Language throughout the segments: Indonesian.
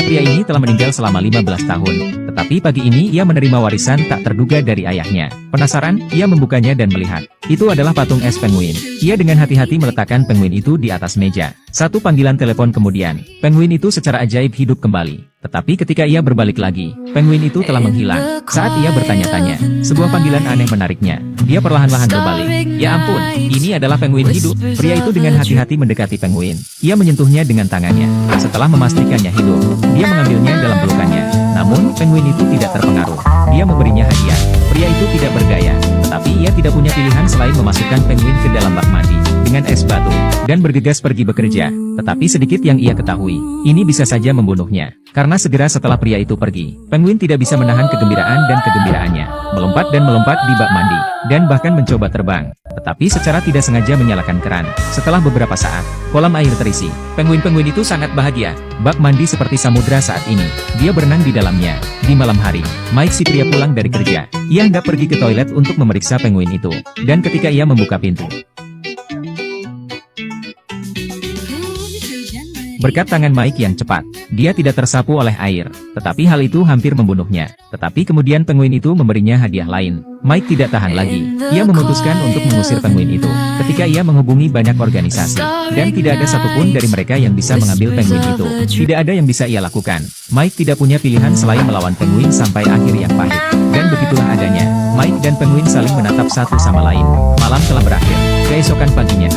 Pria ini telah meninggal selama 15 tahun, tetapi pagi ini ia menerima warisan tak terduga dari ayahnya. Penasaran, ia membukanya dan melihat. Itu adalah patung es penguin. Ia dengan hati-hati meletakkan penguin itu di atas meja. Satu panggilan telepon kemudian, penguin itu secara ajaib hidup kembali. Tetapi ketika ia berbalik lagi, penguin itu telah menghilang. Saat ia bertanya-tanya, sebuah panggilan aneh menariknya. Dia perlahan-lahan berbalik. Ya ampun, ini adalah penguin hidup. Pria itu dengan hati-hati mendekati penguin. Ia menyentuhnya dengan tangannya. Setelah memastikannya hidup, dia mengambilnya dalam pelukannya. Namun, penguin itu tidak terpengaruh. Dia memberinya hadiah. Pria itu tidak bergaya, tetapi ia tidak punya pilihan selain memasukkan penguin ke dalam bak mandi dengan es batu dan bergegas pergi bekerja. Tetapi sedikit yang ia ketahui, ini bisa saja membunuhnya. Karena segera setelah pria itu pergi, penguin tidak bisa menahan kegembiraan dan kegembiraannya, melompat dan melompat di bak mandi, dan bahkan mencoba terbang. Tetapi secara tidak sengaja menyalakan keran. Setelah beberapa saat, kolam air terisi. Penguin-penguin itu sangat bahagia. Bak mandi seperti samudra saat ini. Dia berenang di dalamnya. Di malam hari, Mike si pria pulang dari kerja. Ia hendak pergi ke toilet untuk memeriksa penguin itu. Dan ketika ia membuka pintu, berkat tangan Mike yang cepat, dia tidak tersapu oleh air, tetapi hal itu hampir membunuhnya. Tetapi kemudian penguin itu memberinya hadiah lain. Mike tidak tahan lagi. Ia memutuskan untuk mengusir penguin itu. Ketika ia menghubungi banyak organisasi, dan tidak ada satupun dari mereka yang bisa mengambil penguin itu. Tidak ada yang bisa ia lakukan. Mike tidak punya pilihan selain melawan penguin sampai akhir yang pahit. Dan begitulah adanya. Mike dan penguin saling menatap satu sama lain. Malam telah berakhir. Keesokan paginya,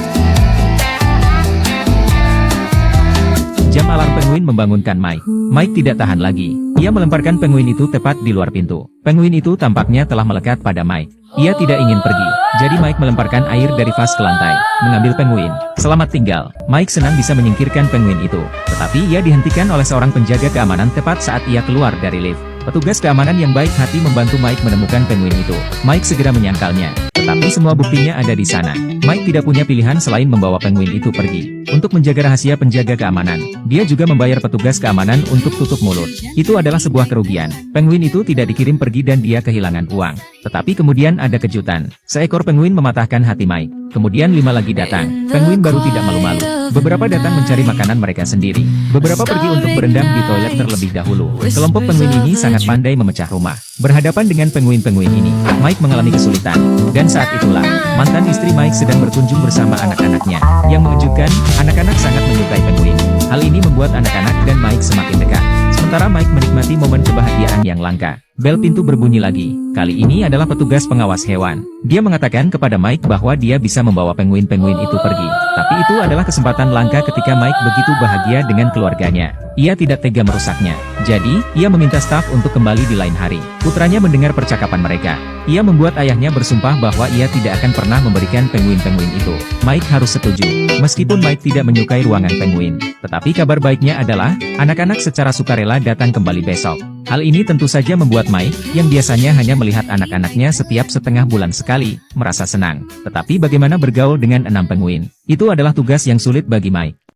jam alarm penguin membangunkan Mike. Mike tidak tahan lagi. Ia melemparkan penguin itu tepat di luar pintu. Penguin itu tampaknya telah melekat pada Mike. Ia tidak ingin pergi. Jadi Mike melemparkan air dari vas ke lantai, mengambil penguin. Selamat tinggal. Mike senang bisa menyingkirkan penguin itu. Tetapi ia dihentikan oleh seorang penjaga keamanan tepat saat ia keluar dari lift. Petugas keamanan yang baik hati membantu Mike menemukan penguin itu. Mike segera menyangkalnya. Tetapi semua buktinya ada di sana. Mike tidak punya pilihan selain membawa penguin itu pergi. Untuk menjaga rahasia penjaga keamanan, dia juga membayar petugas keamanan untuk tutup mulut. Itu adalah sebuah kerugian. Penguin itu tidak dikirim pergi dan dia kehilangan uang. Tetapi kemudian ada kejutan. Seekor penguin mematahkan hati Mike. Kemudian 5 lagi datang. Penguin baru tidak malu-malu. Beberapa datang mencari makanan mereka sendiri. Beberapa pergi untuk berendam di toilet terlebih dahulu. Kelompok penguin ini sangat pandai memecah rumah. Berhadapan dengan penguin-penguin ini, Mike mengalami kesulitan. Dan saat itulah, mantan istri Mike sedang berkunjung bersama anak-anaknya. Yang mengejutkan, anak-anak sangat menyukai penguin. Hal ini membuat anak-anak dan Mike semakin dekat. Sementara Mike menikmati momen kebahagiaan yang langka. Bel pintu berbunyi lagi. Kali ini adalah petugas pengawas hewan. Dia mengatakan kepada Mike bahwa dia bisa membawa penguin-penguin itu pergi. Tapi itu adalah kesempatan langka ketika Mike begitu bahagia dengan keluarganya. Ia tidak tega merusaknya. Jadi, ia meminta staf untuk kembali di lain hari. Putranya mendengar percakapan mereka. Ia membuat ayahnya bersumpah bahwa ia tidak akan pernah memberikan penguin-penguin itu. Mike harus setuju. Meskipun Mike tidak menyukai ruangan penguin. Tetapi kabar baiknya adalah, anak-anak secara sukarela datang kembali besok. Hal ini tentu saja membuat Mike, yang biasanya hanya melihat anak-anaknya setiap setengah bulan sekali, merasa senang. Tetapi bagaimana bergaul dengan 6 penguin? Itu adalah tugas yang sulit bagi Mike.